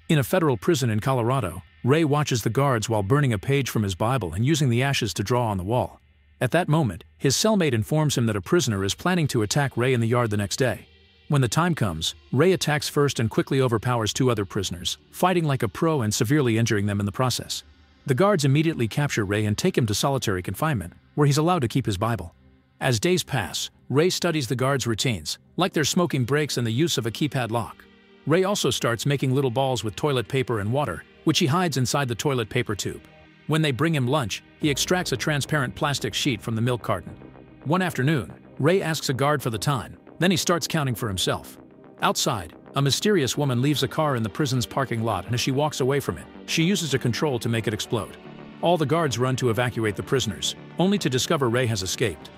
In a federal prison in Colorado, Ray watches the guards while burning a page from his Bible and using the ashes to draw on the wall. At that moment, his cellmate informs him that a prisoner is planning to attack Ray in the yard the next day. When the time comes, Ray attacks first and quickly overpowers two other prisoners, fighting like a pro and severely injuring them in the process. The guards immediately capture Ray and take him to solitary confinement, where he's allowed to keep his Bible. As days pass, Ray studies the guards' routines, like their smoking breaks and the use of a keypad lock. Ray also starts making little balls with toilet paper and water, which he hides inside the toilet paper tube. When they bring him lunch, he extracts a transparent plastic sheet from the milk carton. One afternoon, Ray asks a guard for the time, then he starts counting for himself. Outside, a mysterious woman leaves a car in the prison's parking lot, and as she walks away from it, she uses a control to make it explode. All the guards run to evacuate the prisoners, only to discover Ray has escaped.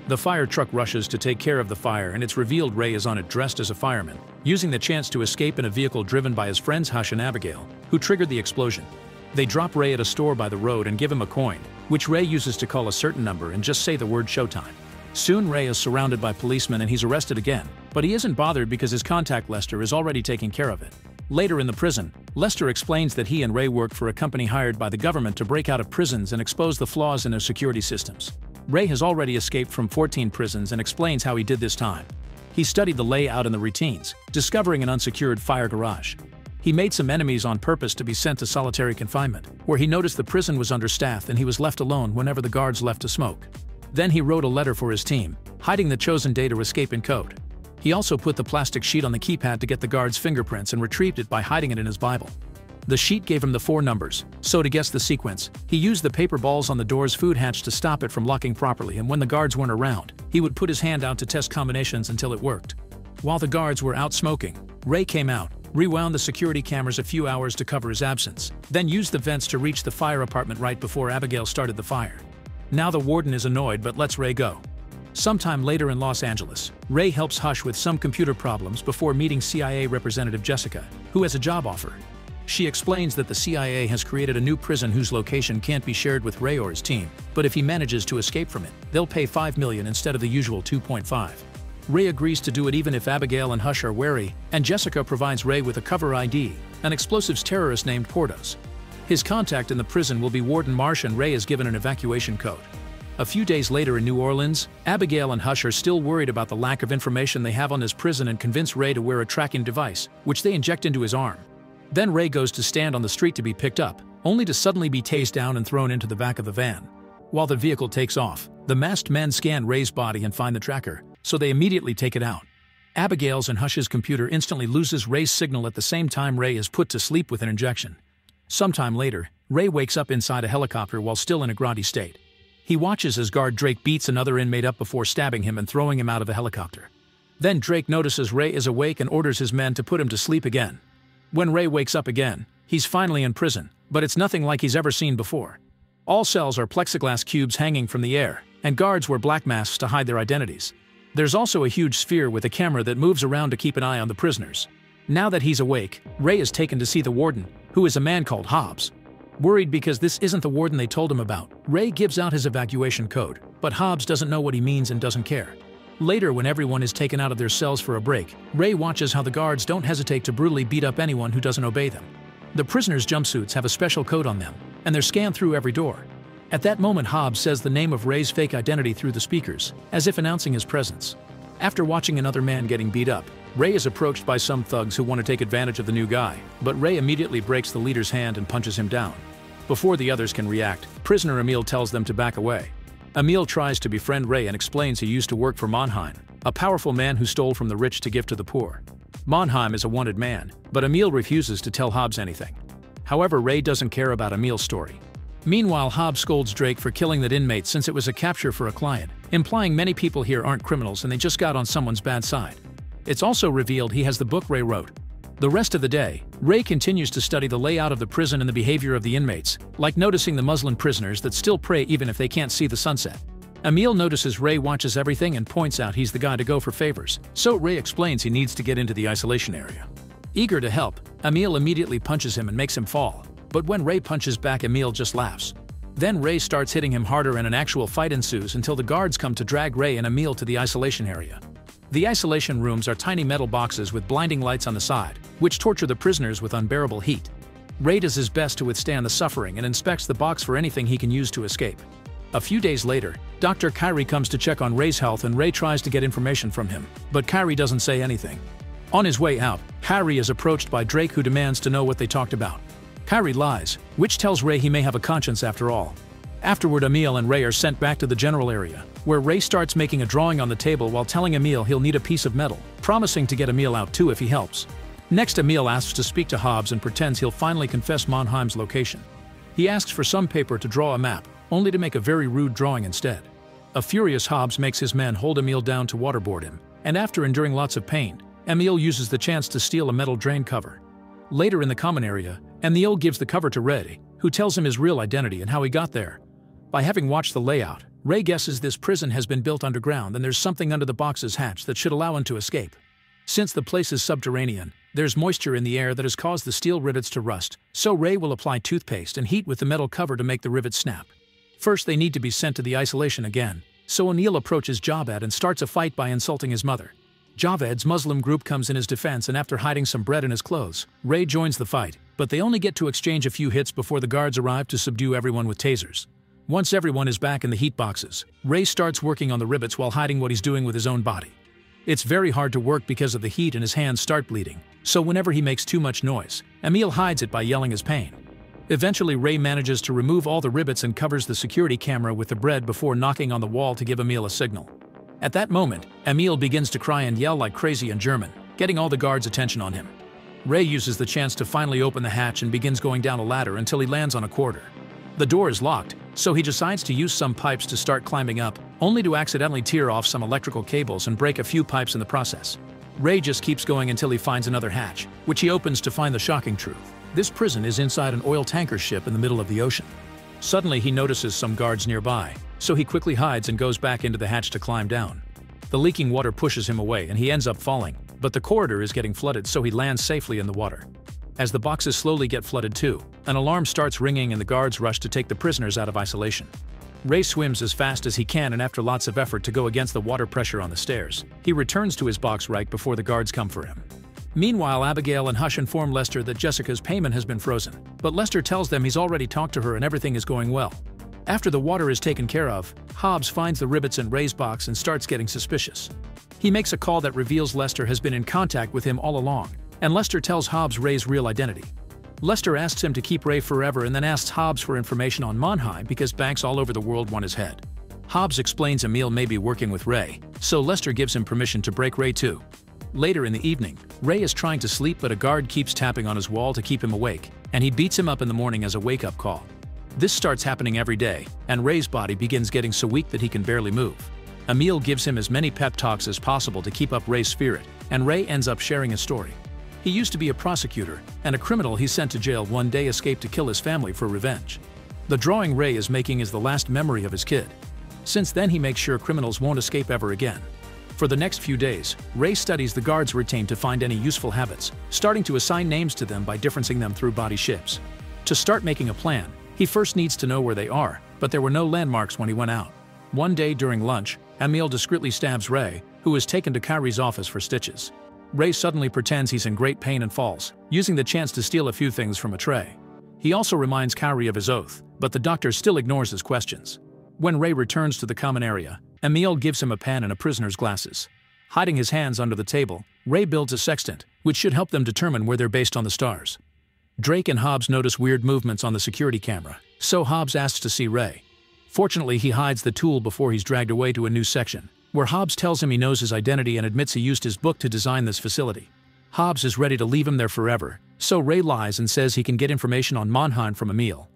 The fire truck rushes to take care of the fire, and it's revealed Ray is on it dressed as a fireman, using the chance to escape in a vehicle driven by his friends Hush and Abigail, who triggered the explosion. They drop Ray at a store by the road and give him a coin, which Ray uses to call a certain number and just say the word showtime. Soon Ray is surrounded by policemen and he's arrested again, but he isn't bothered because his contact Lester is already taking care of it. Later in the prison, Lester explains that he and Ray work for a company hired by the government to break out of prisons and expose the flaws in their security systems. Ray has already escaped from 14 prisons and explains how he did this time. He studied the layout and the routines, discovering an unsecured fire garage. He made some enemies on purpose to be sent to solitary confinement, where he noticed the prison was understaffed and he was left alone whenever the guards left to smoke. Then he wrote a letter for his team, hiding the chosen day to escape in code. He also put the plastic sheet on the keypad to get the guards' fingerprints and retrieved it by hiding it in his Bible. The sheet gave him the 4 numbers, so to guess the sequence, he used the paper balls on the door's food hatch to stop it from locking properly, and when the guards weren't around, he would put his hand out to test combinations until it worked. While the guards were out smoking, Ray came out, rewound the security cameras a few hours to cover his absence, then used the vents to reach the fire apartment right before Abigail started the fire. Now the warden is annoyed but lets Ray go. Sometime later in Los Angeles, Ray helps Hush with some computer problems before meeting CIA representative Jessica, who has a job offer. She explains that the CIA has created a new prison whose location can't be shared with Ray or his team, but if he manages to escape from it, they'll pay $5 million instead of the usual $2.5. Ray agrees to do it even if Abigail and Hush are wary, and Jessica provides Ray with a cover ID, an explosives terrorist named Portos. His contact in the prison will be Warden Marsh, and Ray is given an evacuation code. A few days later in New Orleans, Abigail and Hush are still worried about the lack of information they have on his prison and convince Ray to wear a tracking device, which they inject into his arm. Then Ray goes to stand on the street to be picked up, only to suddenly be tased down and thrown into the back of the van. While the vehicle takes off, the masked men scan Ray's body and find the tracker, so they immediately take it out. Abigail's and Hush's computer instantly loses Ray's signal at the same time Ray is put to sleep with an injection. Sometime later, Ray wakes up inside a helicopter while still in a groggy state. He watches as guard Drake beats another inmate up before stabbing him and throwing him out of the helicopter. Then Drake notices Ray is awake and orders his men to put him to sleep again. When Ray wakes up again, he's finally in prison, but it's nothing like he's ever seen before. All cells are plexiglass cubes hanging from the air, and guards wear black masks to hide their identities. There's also a huge sphere with a camera that moves around to keep an eye on the prisoners. Now that he's awake, Ray is taken to see the warden, who is a man called Hobbs. Worried because this isn't the warden they told him about, Ray gives out his evacuation code, but Hobbs doesn't know what he means and doesn't care. Later, when everyone is taken out of their cells for a break, Ray watches how the guards don't hesitate to brutally beat up anyone who doesn't obey them. The prisoners' jumpsuits have a special code on them, and they're scanned through every door. At that moment, Hobbs says the name of Ray's fake identity through the speakers, as if announcing his presence. After watching another man getting beat up, Ray is approached by some thugs who want to take advantage of the new guy, but Ray immediately breaks the leader's hand and punches him down. Before the others can react, prisoner Emil tells them to back away. Emil tries to befriend Ray and explains he used to work for Monheim, a powerful man who stole from the rich to give to the poor. Monheim is a wanted man, but Emil refuses to tell Hobbs anything. However, Ray doesn't care about Emil's story. Meanwhile, Hobbs scolds Drake for killing that inmate since it was a capture for a client, implying many people here aren't criminals and they just got on someone's bad side. It's also revealed he has the book Ray wrote. The rest of the day, Ray continues to study the layout of the prison and the behavior of the inmates, like noticing the Muslim prisoners that still pray even if they can't see the sunset. Emil notices Ray watches everything and points out he's the guy to go for favors, so Ray explains he needs to get into the isolation area. Eager to help, Emil immediately punches him and makes him fall, but when Ray punches back, Emil just laughs. Then Ray starts hitting him harder and an actual fight ensues until the guards come to drag Ray and Emil to the isolation area. The isolation rooms are tiny metal boxes with blinding lights on the side, which torture the prisoners with unbearable heat. Ray does his best to withstand the suffering and inspects the box for anything he can use to escape. A few days later, Dr. Kyrie comes to check on Ray's health and Ray tries to get information from him, but Kyrie doesn't say anything. On his way out, Kyrie is approached by Drake, who demands to know what they talked about. Kyrie lies, which tells Ray he may have a conscience after all. Afterward, Emil and Ray are sent back to the general area, where Ray starts making a drawing on the table while telling Emil he'll need a piece of metal, promising to get Emil out too if he helps. Next, Emil asks to speak to Hobbs and pretends he'll finally confess Mannheim's location. He asks for some paper to draw a map, only to make a very rude drawing instead. A furious Hobbs makes his men hold Emil down to waterboard him, and after enduring lots of pain, Emil uses the chance to steal a metal drain cover. Later in the common area, Emil gives the cover to Ray, who tells him his real identity and how he got there. By having watched the layout, Ray guesses this prison has been built underground and there's something under the box's hatch that should allow him to escape. Since the place is subterranean, there's moisture in the air that has caused the steel rivets to rust, so Ray will apply toothpaste and heat with the metal cover to make the rivets snap. First, they need to be sent to the isolation again, so Emil approaches Javed and starts a fight by insulting his mother. Javed's Muslim group comes in his defense, and after hiding some bread in his clothes, Ray joins the fight, but they only get to exchange a few hits before the guards arrive to subdue everyone with tasers. Once everyone is back in the heat boxes, Ray starts working on the rivets while hiding what he's doing with his own body. It's very hard to work because of the heat and his hands start bleeding, so whenever he makes too much noise, Emil hides it by yelling his pain. Eventually, Ray manages to remove all the rivets and covers the security camera with the bread before knocking on the wall to give Emil a signal. At that moment, Emil begins to cry and yell like crazy in German, getting all the guards' attention on him. Ray uses the chance to finally open the hatch and begins going down a ladder until he lands on a corridor. The door is locked, so he decides to use some pipes to start climbing up, only to accidentally tear off some electrical cables and break a few pipes in the process. Ray just keeps going until he finds another hatch, which he opens to find the shocking truth. This prison is inside an oil tanker ship in the middle of the ocean. Suddenly, he notices some guards nearby, so he quickly hides and goes back into the hatch to climb down. The leaking water pushes him away and he ends up falling, but the corridor is getting flooded, so he lands safely in the water. As the boxes slowly get flooded too, an alarm starts ringing and the guards rush to take the prisoners out of isolation. Ray swims as fast as he can, and after lots of effort to go against the water pressure on the stairs, he returns to his box right before the guards come for him. Meanwhile, Abigail and Hush inform Lester that Jessica's payment has been frozen, but Lester tells them he's already talked to her and everything is going well. After the water is taken care of, Hobbs finds the rivets in Ray's box and starts getting suspicious. He makes a call that reveals Lester has been in contact with him all along, and Lester tells Hobbs Ray's real identity. Lester asks him to keep Ray forever and then asks Hobbs for information on Mannheim because banks all over the world want his head. Hobbs explains Emil may be working with Ray, so Lester gives him permission to break Ray too. Later in the evening, Ray is trying to sleep, but a guard keeps tapping on his wall to keep him awake, and he beats him up in the morning as a wake-up call. This starts happening every day, and Ray's body begins getting so weak that he can barely move. Emil gives him as many pep talks as possible to keep up Ray's spirit, and Ray ends up sharing his story. He used to be a prosecutor, and a criminal he sent to jail one day escaped to kill his family for revenge. The drawing Ray is making is the last memory of his kid. Since then, he makes sure criminals won't escape ever again. For the next few days, Ray studies the guards' routine to find any useful habits, starting to assign names to them by differencing them through body shapes. To start making a plan, he first needs to know where they are, but there were no landmarks when he went out. One day during lunch, Emil discreetly stabs Ray, who is taken to Kyrie's office for stitches. Ray suddenly pretends he's in great pain and falls, using the chance to steal a few things from a tray. He also reminds Kyrie of his oath, but the doctor still ignores his questions. When Ray returns to the common area, Emil gives him a pen and a prisoner's glasses. Hiding his hands under the table, Ray builds a sextant, which should help them determine where they're based on the stars. Drake and Hobbs notice weird movements on the security camera, so Hobbs asks to see Ray. Fortunately, he hides the tool before he's dragged away to a new section, where Hobbs tells him he knows his identity and admits he used his book to design this facility. Hobbs is ready to leave him there forever, so Ray lies and says he can get information on Mannheim from Emil.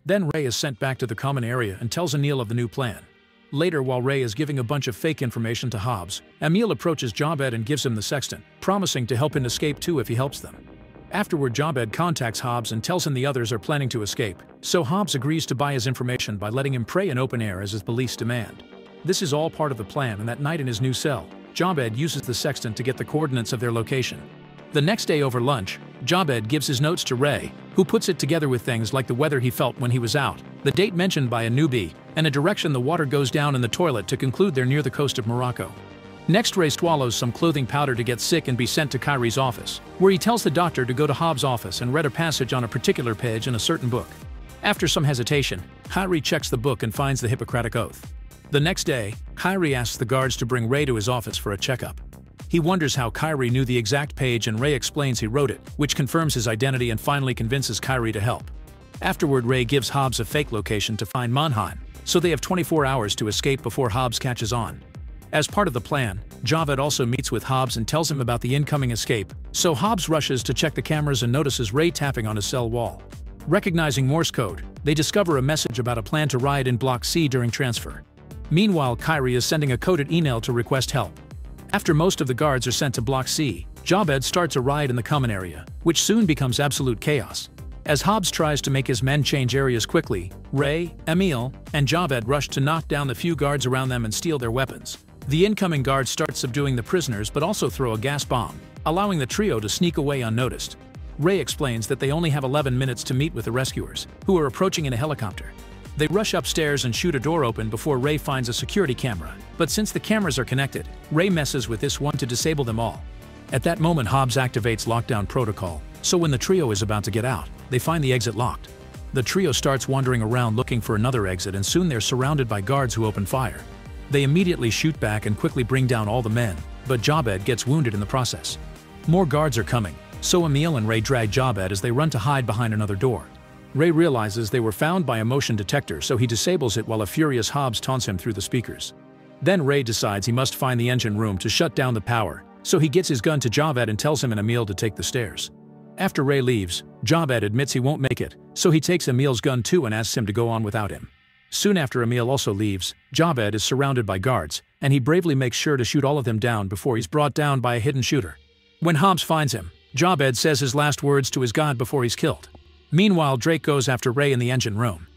Then Ray is sent back to the common area and tells Emil of the new plan. Later, while Ray is giving a bunch of fake information to Hobbs, Emil approaches Javed and gives him the sextant, promising to help him escape too if he helps them. Afterward, Javed contacts Hobbs and tells him the others are planning to escape, so Hobbs agrees to buy his information by letting him pray in open air as his police demand. This is all part of the plan, and that night in his new cell, Javed uses the sextant to get the coordinates of their location. The next day over lunch, Javed gives his notes to Ray, who puts it together with things like the weather he felt when he was out, the date mentioned by a newbie, and a direction the water goes down in the toilet to conclude they're near the coast of Morocco. Next, Ray swallows some clothing powder to get sick and be sent to Kyrie's office, where he tells the doctor to go to Hobbs' office and read a passage on a particular page in a certain book. After some hesitation, Kyrie checks the book and finds the Hippocratic Oath. The next day, Kyrie asks the guards to bring Ray to his office for a checkup. He wonders how Kyrie knew the exact page, and Ray explains he wrote it, which confirms his identity and finally convinces Kyrie to help. Afterward, Ray gives Hobbs a fake location to find Mannheim, so they have 24 hours to escape before Hobbs catches on. As part of the plan, Javed also meets with Hobbs and tells him about the incoming escape, so Hobbs rushes to check the cameras and notices Ray tapping on his cell wall. Recognizing Morse code, they discover a message about a plan to riot in Block C during transfer. Meanwhile, Kyrie is sending a coded email to request help. After most of the guards are sent to Block C, Javed starts a riot in the common area, which soon becomes absolute chaos. As Hobbs tries to make his men change areas quickly, Ray, Emil, and Javed rush to knock down the few guards around them and steal their weapons. The incoming guards start subduing the prisoners but also throw a gas bomb, allowing the trio to sneak away unnoticed. Ray explains that they only have 11 minutes to meet with the rescuers, who are approaching in a helicopter. They rush upstairs and shoot a door open before Ray finds a security camera, but since the cameras are connected, Ray messes with this one to disable them all. At that moment, Hobbs activates lockdown protocol, so when the trio is about to get out, they find the exit locked. The trio starts wandering around looking for another exit, and soon they're surrounded by guards who open fire. They immediately shoot back and quickly bring down all the men, but Javed gets wounded in the process. More guards are coming, so Emil and Ray drag Javed as they run to hide behind another door. Ray realizes they were found by a motion detector, so he disables it while a furious Hobbs taunts him through the speakers. Then Ray decides he must find the engine room to shut down the power, so he gets his gun to Javed and tells him and Emil to take the stairs. After Ray leaves, Javed admits he won't make it, so he takes Emil's gun too and asks him to go on without him. Soon after Emil also leaves, Javed is surrounded by guards, and he bravely makes sure to shoot all of them down before he's brought down by a hidden shooter. When Hobbs finds him, Javed says his last words to his god before he's killed. Meanwhile, Drake goes after Ray in the engine room.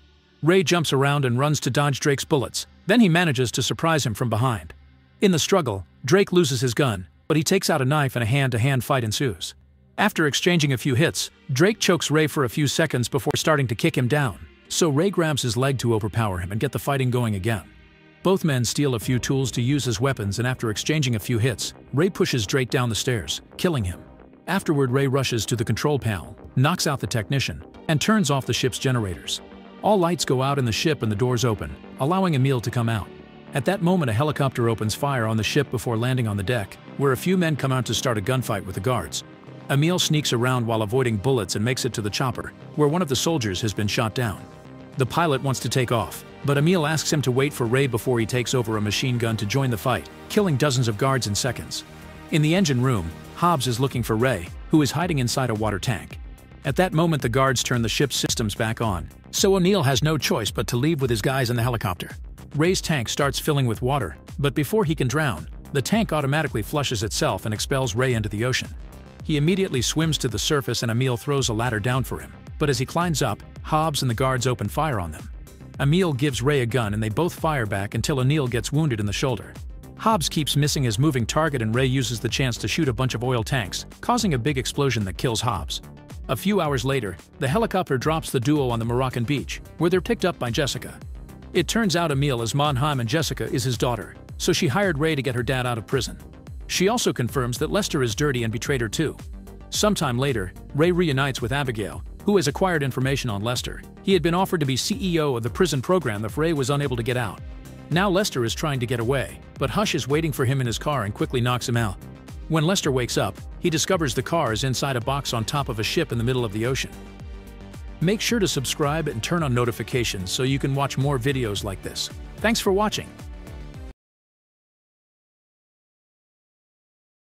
Ray jumps around and runs to dodge Drake's bullets, then he manages to surprise him from behind. In the struggle, Drake loses his gun, but he takes out a knife and a hand-to-hand fight ensues. After exchanging a few hits, Drake chokes Ray for a few seconds before starting to kick him down, so Ray grabs his leg to overpower him and get the fighting going again. Both men steal a few tools to use as weapons, and after exchanging a few hits, Ray pushes Drake down the stairs, killing him. Afterward, Ray rushes to the control panel, knocks out the technician, and turns off the ship's generators. All lights go out in the ship and the doors open, allowing Emil to come out. At that moment, a helicopter opens fire on the ship before landing on the deck, where a few men come out to start a gunfight with the guards. Emil sneaks around while avoiding bullets and makes it to the chopper, where one of the soldiers has been shot down. The pilot wants to take off, but Emil asks him to wait for Ray before he takes over a machine gun to join the fight, killing dozens of guards in seconds. In the engine room, Hobbs is looking for Ray, who is hiding inside a water tank. At that moment, the guards turn the ship's systems back on, so Emil has no choice but to leave with his guys in the helicopter. Ray's tank starts filling with water, but before he can drown, the tank automatically flushes itself and expels Ray into the ocean. He immediately swims to the surface and Emil throws a ladder down for him, but as he climbs up, Hobbs and the guards open fire on them. Emil gives Ray a gun and they both fire back until Emil gets wounded in the shoulder. Hobbs keeps missing his moving target and Ray uses the chance to shoot a bunch of oil tanks, causing a big explosion that kills Hobbs. A few hours later, the helicopter drops the duo on the Moroccan beach, where they're picked up by Jessica. It turns out Emil is Mannheim and Jessica is his daughter, so she hired Ray to get her dad out of prison. She also confirms that Lester is dirty and betrayed her too. Sometime later, Ray reunites with Abigail, who has acquired information on Lester. He had been offered to be CEO of the prison program if Ray was unable to get out. Now Lester is trying to get away, but Hush is waiting for him in his car and quickly knocks him out. When Lester wakes up, he discovers the car is inside a box on top of a ship in the middle of the ocean. Make sure to subscribe and turn on notifications so you can watch more videos like this. Thanks for watching.